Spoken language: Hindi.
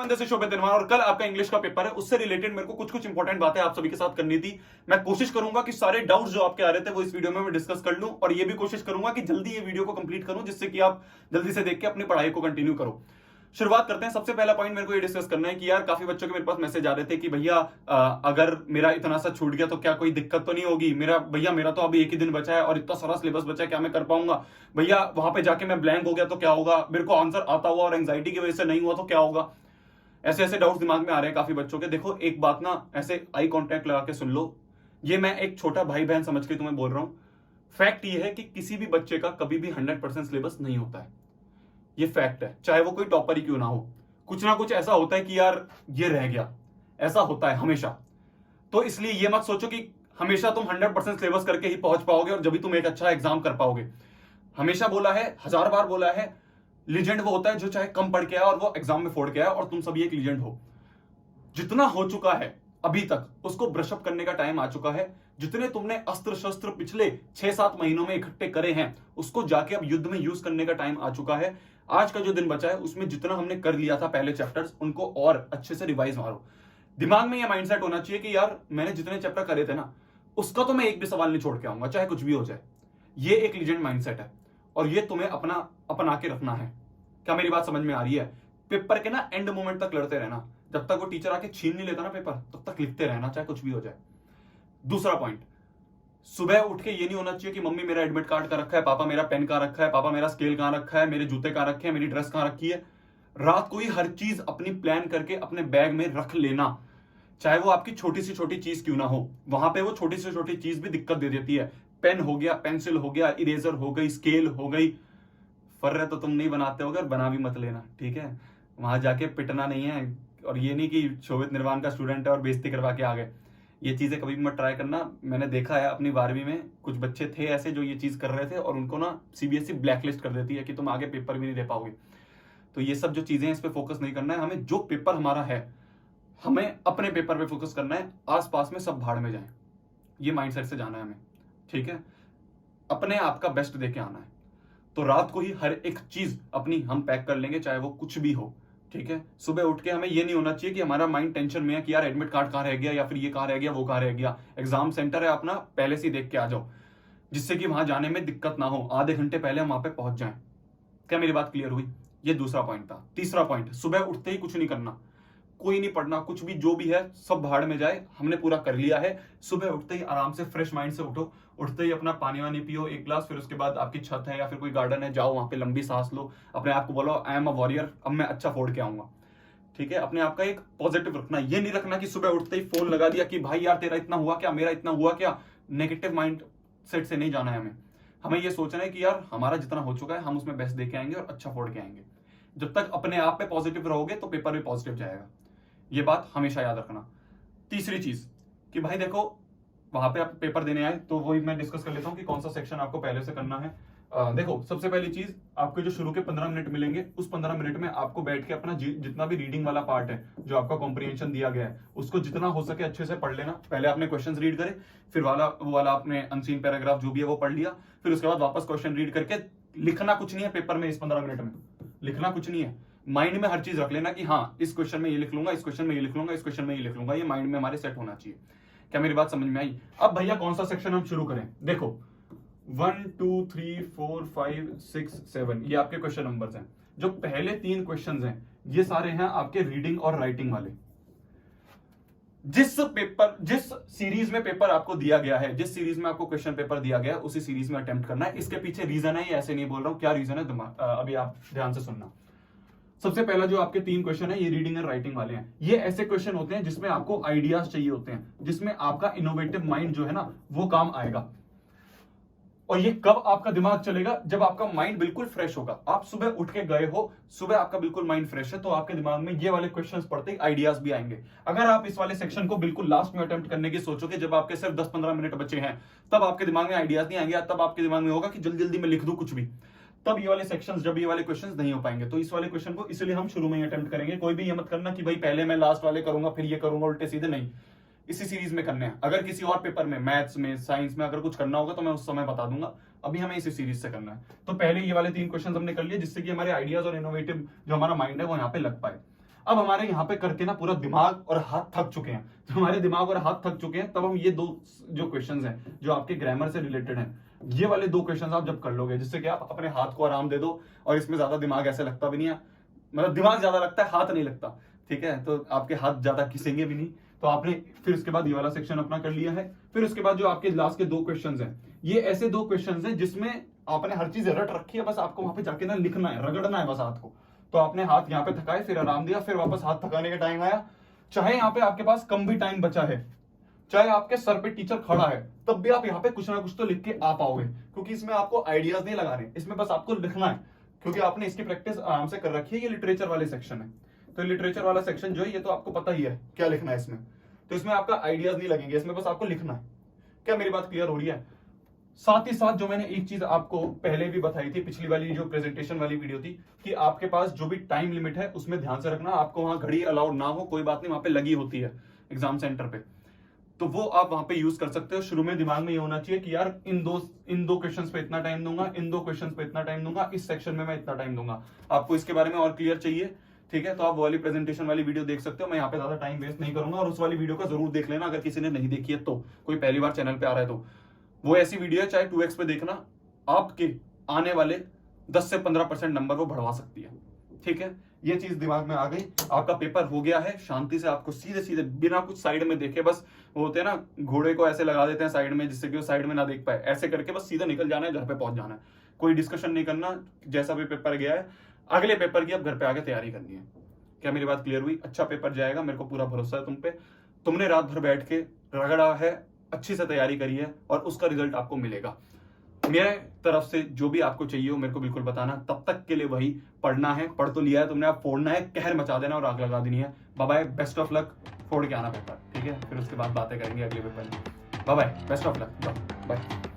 एवरीवन, दिस इज शोभित दिनवार और कल आपका इंग्लिश का पेपर है। उससे रिलेटेड मेरे को कुछ कुछ इंपॉर्टेंट बातें आप सभी के साथ करनी थी। मैं कोशिश करूंगा कि सारे डाउट्स जो आपके आ रहे थे वो इस वीडियो में मैं डिस्कस कर लूं और ये भी कोशिश करूंगा कि जल्दी ये वीडियो को कंप्लीट करूं जिससे कि आप जल्दी से देख के अपनी पढ़ाई को कंटिन्यू करो। शुरुआत करते हैं। सबसे पहला पॉइंट मेरे को ये डिस्कस करना है कि यार काफी बच्चों के मेरे पास मैसेज आ रहे थे कि भैया अगर मेरा इतना सा छूट गया तो क्या कोई दिक्कत तो नहीं होगी, मेरा तो अभी एक ही दिन बचा है और इतना सारा सिलेबस बचा है, क्या मैं कर पाऊंगा भैया? वहां पे जाके मैं ब्लैंक हो गया तो क्या होगा? मेरे को आंसर आता हुआ और एंग्जाइटी की वजह से नहीं हुआ तो क्या होगा? ऐसे ऐसे डाउट्स दिमाग में आ रहे हैं काफी बच्चों के। देखो एक बात ना, ऐसे आई कांटेक्ट लगा के सुन लो, ये मैं एक छोटा भाई बहन समझ के तुम्हें बोल रहा हूं। फैक्ट ये है कि किसी भी बच्चे का कभी भी 100% सिलेबस नहीं होता है। ये फैक्ट है, चाहे वो कोई टॉपर ही क्यों ना हो। कुछ ना कुछ ऐसा होता है कि यार ये रह गया, ऐसा होता है हमेशा। तो इसलिए ये मत सोचो कि हमेशा तुम 100% सिलेबस करके ही पहुंच पाओगे और जब भी तुम एक अच्छा एग्जाम कर पाओगे। हमेशा बोला है, 1000 बार बोला है, लीजेंड वो होता है जो चाहे कम पढ़ के आए और वो एग्जाम में फोड़ के आए, और तुम सभी एक लीजेंड हो। जितना हो चुका है अभी तक उसको ब्रशअप करने का टाइम आ चुका है। जितने तुमने अस्त्र शस्त्र पिछले 6-7 महीनों में इकट्ठे करे हैं उसको जाके अब युद्ध में यूज करने का टाइम आ चुका है। आज का जो दिन बचा है उसमें जितना हमने कर लिया था पहले चैप्टर्स, उनको और अच्छे से रिवाइज मारो। दिमाग में यह माइंडसेट होना चाहिए कि यार मैंने जितने चैप्टर करे थे ना उसका तो मैं एक भी सवाल नहीं छोड़ के आऊंगा, चाहे कुछ भी हो जाए। ये एक लीजेंड माइंडसेट है और ये तुम्हें अपना के रखना है। क्या मेरी बात समझ में आ रही है? पेपर के ना एंड मोमेंट तक लड़ते रहना, जब तक वो टीचर आके छीन नहीं लेता ना पेपर तब तक लिखते रहना, चाहे कुछ भी हो जाए। दूसरा पॉइंट, सुबह उठ के ये नहीं होना चाहिए कि मम्मी मेरा एडमिट कार्ड कहाँ रखा है, पापा मेरा पेन कहाँ रखा है, पापा मेरा स्केल कहाँ रखा है, मेरे जूते कहाँ रखे हैं, मेरी ड्रेस कहाँ रखी है। रात को ही हर चीज अपनी प्लान करके अपने बैग में रख लेना, चाहे वो आपकी छोटी सी छोटी चीज क्यों ना हो। वहां पे वो छोटी से छोटी चीज भी दिक्कत दे देती है। पेन हो गया, पेंसिल हो गया, इरेजर हो गई, स्केल हो गई। फर्र तो तुम नहीं बनाते हो, बना भी मत लेना, ठीक है? वहां जाके पिटना नहीं है। और ये नहीं कि शोभित निर्वाण का स्टूडेंट है और बेइज्जती करवा के आ गए। ये चीजें कभी भी मत ट्राई करना। मैंने देखा है अपनी 12वीं में कुछ बच्चे थे ऐसे जो ये चीज कर रहे थे और उनको ना सीबीएसई ब्लैकलिस्ट कर देती है कि तुम आगे पेपर भी नहीं दे पाओगे। तो ये सब जो चीजें हैं इस पे फोकस नहीं करना है हमें। जो पेपर हमारा है हमें अपने पेपर पे फोकस करना है, आसपास में सब भाड़ में जाए, ये माइंडसेट से जाना है हमें, ठीक है? अपने आप का बेस्ट देके आना है। तो रात को ही हर एक चीज अपनी हम पैक कर लेंगे, चाहे वो कुछ भी हो, ठीक है? सुबह उठ के हमें ये नहीं होना चाहिए कि हमारा माइंड टेंशन में है कि यार एडमिट कार्ड कहाँ रह गया या फिर ये कहाँ रह गया, वो कहाँ रह गया। एग्जाम सेंटर है अपना, पहले से ही देख के आ जाओ जिससे कि वहां जाने में दिक्कत ना हो, आधे घंटे पहले हम वहां पे पहुंच जाएं। क्या मेरी बात क्लियर हुई? ये दूसरा पॉइंट था। तीसरा पॉइंट, सुबह उठते ही कुछ नहीं करना, कोई नहीं पढ़ना, कुछ भी जो भी है सब भाड़ में जाए, हमने पूरा कर लिया है। सुबह उठते ही आराम से फ्रेश माइंड से उठो, उठते ही अपना पानी वानी पियो एक ग्लास, फिर उसके बाद आपकी छत है या फिर कोई गार्डन है, जाओ वहां पे लंबी सांस लो, अपने आप को बोलो आई एम अ वॉरियर, अब मैं अच्छा फोड़ के आऊंगा, ठीक है? अपने आप का एक पॉजिटिव रखना। ये नहीं रखना कि सुबह उठते ही फोन लगा दिया कि भाई यार तेरा इतना हुआ क्या, मेरा इतना हुआ क्या। नेगेटिव माइंड सेट से नहीं जाना है हमें। हमें ये सोचना है कि यार हमारा जितना हो चुका है हम उसमें बेस्ट दे के आएंगे और अच्छा फोड़ के आएंगे। जब तक अपने आप पे पॉजिटिव रहोगे तो पेपर भी पॉजिटिव जाएगा, ये बात हमेशा याद रखना। तीसरी चीज कि भाई देखो वहां पे आप पेपर देने आए तो वही मैं डिस्कस कर लेता हूं कि कौन सा सेक्शन आपको पहले से करना है। देखो सबसे पहली चीज, आपके जो शुरू के 15 मिनट मिलेंगे उस 15 मिनट में आपको बैठ के अपना जितना भी रीडिंग वाला पार्ट है जो आपका कॉम्प्रिहेंशन दिया गया है उसको जितना हो सके अच्छे से पढ़ लेना। पहले आपने क्वेश्चंस रीड करे, फिर वो वाला आपने अनसीन पैराग्राफ जो भी है वो पढ़ लिया, फिर उसके बाद वापस क्वेश्चन रीड करके लिखना कुछ नहीं है पेपर में। इस 15 मिनट में लिखना कुछ नहीं है, माइंड में हर चीज रख लेना कि हाँ इस क्वेश्चन में ये लिख लूंगा, इस क्वेश्चन में ये लिख लूंगा, इस क्वेश्चन में ये लिख लूंगा। ये माइंड में हमारे सेट होना चाहिए। क्या मेरी बात समझ में आई? अब भैया कौन सा सेक्शन हम शुरू करें? देखो 1 2 3 4 5 6 7 ये आपके क्वेश्चन नंबर्स हैं। जो पहले 3 क्वेश्चंस हैं ये सारे हैं आपके रीडिंग और राइटिंग वाले। जिस सीरीज में पेपर आपको दिया गया है, जिस सीरीज में आपको क्वेश्चन पेपर दिया गया है उसी सीरीज में अटेम्प्ट करना है। इसके पीछे रीजन है, ये ऐसे नहीं बोल रहा हूं। क्या रीजन है अभी आप ध्यान से सुनना। सबसे पहला जो आपके 3 क्वेश्चन है ये रीडिंग और राइटिंग वाले हैं। ये ऐसे क्वेश्चन होते हैं जिसमें आपको आइडियाज चाहिए होते हैं, जिसमें आपका इनोवेटिव माइंड जो है ना वो काम आएगा। और ये कब आपका दिमाग चलेगा? जब आपका माइंड बिल्कुल फ्रेश होगा। आप सुबह उठ के गए हो, सुबह आपका बिल्कुल माइंड फ्रेश है तो आपके दिमाग में ये वाले क्वेश्चंस पढ़ते ही आइडियाज भी आएंगे। अगर आप इस वाले सेक्शन को बिल्कुल लास्ट में अटेम्प्ट करने की सोचोगे, जब आपके सिर्फ 10-15 मिनट बचे हैं, तब आपके दिमाग में आइडियाज नहीं आएंगे। तब आपके दिमाग में होगा कि जल्दी जल्दी मैं लिख दूं कुछ भी। तब ये वाले सेक्शंस, जब ये वाले क्वेश्चंस नहीं हो पाएंगे। तो इस वाले क्वेश्चन को इसलिए हम शुरू में ही अटेम्प्ट करेंगे। कोई भी ये मत करना कि भाई पहले मैं लास्ट वाले करूंगा फिर ये करूंगा, उल्टे सीधे नहीं। इसी सीरीज में करने हैं। अगर किसी और पेपर में, मैथ्स में, साइंस में अगर कुछ करना होगा तो मैं उस समय बता दूंगा। अभी हमें इसी सीरीज से करना है। तो पहले ये वाले 3 क्वेश्चन हमने कर लिए जिससे कि हमारे आइडियाज और इनोवेटिव जो हमारा माइंड है वो यहाँ पे लग पाए। अब हमारे यहाँ पे करके ना पूरा दिमाग और हाथ थक चुके हैं, तो हमारे दिमाग और हाथ थक चुके हैं, तब हम ये दो जो क्वेश्चंस हैं जो आपके ग्रामर से रिलेटेड हैं, ये वाले दो क्वेश्चंस आप जब कर लोगे, जिससे कि आप अपने हाथ को आराम दे दो और इसमें ज्यादा दिमाग ऐसे लगता भी नहीं है, मतलब दिमाग ज्यादा लगता है, हाथ नहीं लगता, ठीक है, तो आपके हाथ ज्यादा खिसेंगे भी नहीं। तो आपने फिर उसके बाद ये वाला सेक्शन अपना कर लिया है। फिर उसके बाद जो आपके लास्ट के दो क्वेश्चंस हैं, ये ऐसे दो क्वेश्चंस हैं जिसमें आपने हर चीज रट रखी है, बस आपको वहां पे जाके ना लिखना है, रगड़ना है बस हाथ को। तो आपने हाथ यहाँ पे थकाए, फिर आराम दिया, फिर वापस हाथ थकाने का टाइम आया, चाहे यहाँ पे आपके पास कम भी टाइम बचा है, चाहे आपके सर पे टीचर खड़ा है, तब भी आप यहाँ पे कुछ ना कुछ तो लिख के आ पाओगे, क्योंकि इसमें आपको आइडियाज नहीं लगाने, इसमें बस आपको लिखना है, क्योंकि आपने इसकी प्रैक्टिस आराम से कर रखी है। ये लिटरेचर वाले सेक्शन है, तो लिटरेचर वाला सेक्शन जो है ये तो आपको पता ही है क्या लिखना है इसमें, तो इसमें आपका आइडियाज नहीं लगेंगे, इसमें बस आपको लिखना है। क्या मेरी बात क्लियर हो रही है? साथ ही साथ जो मैंने एक चीज आपको पहले भी बताई थी, पिछली वाली जो प्रेजेंटेशन वाली वीडियो थी, कि आपके पास जो भी टाइम लिमिट है उसमें ध्यान से रखना, आपको वहां घड़ी अलाउड ना हो, कोई बात नहीं, वहां पे लगी होती है एग्जाम सेंटर पे, तो वो आप वहां पे यूज कर सकते हो। शुरू में दिमाग में ये होना चाहिए कि यार इन दो क्वेश्चंस पे इतना टाइम दूंगा, इन दो क्वेश्चंस पे इतना टाइम दूंगा, इस सेक्शन में मैं इतना टाइम दूंगा। आपको इसके बारे में और क्लियर चाहिए, ठीक है, तो आप वो वाली प्रेजेंटेशन वाली वीडियो देख सकते हो, मैं यहाँ पे ज्यादा टाइम वेस्ट नहीं करूंगा, और उस वाली वीडियो को जरूर देख लेना अगर किसी ने नहीं देखी है, तो कोई पहली बार चैनल पे आ रहा है तो वो ऐसी वीडियो है, चाहे 2x पे देखना, आपके आने वाले 10 से 15% नंबर वो बढ़वा सकती है, ठीक है। ये चीज दिमाग में आ गई, आपका पेपर हो गया है, शांति से आपको सीधे सीधे बिना कुछ साइड में देखे, बस वो होते हैं ना घोड़े को ऐसे लगा देते हैं साइड में जिससे कि वो साइड में ना देख पाए, ऐसे करके बस सीधा निकल जाना है, घर पे पहुंच जाना है, कोई डिस्कशन नहीं करना, जैसा भी पेपर गया है अगले पेपर की अब घर पे आके तैयारी करनी है। क्या मेरी बात क्लियर हुई? अच्छा पेपर जाएगा, मेरे को पूरा भरोसा है तुम पे, तुमने रात भर बैठ के रगड़ा है, अच्छी से तैयारी करी है, और उसका रिजल्ट आपको मिलेगा। मेरे तरफ से जो भी आपको चाहिए हो मेरे को बिल्कुल बताना, तब तक के लिए वही पढ़ना है, पढ़ तो लिया है तुमने, आप फोड़ना है, कहर मचा देना और आग लगा देनी है। Bye bye, best of luck, फोड़ के आना पेपर, ठीक है, फिर उसके बाद बातें करेंगे अगले पेपर में। Bye bye, best of luck, bye.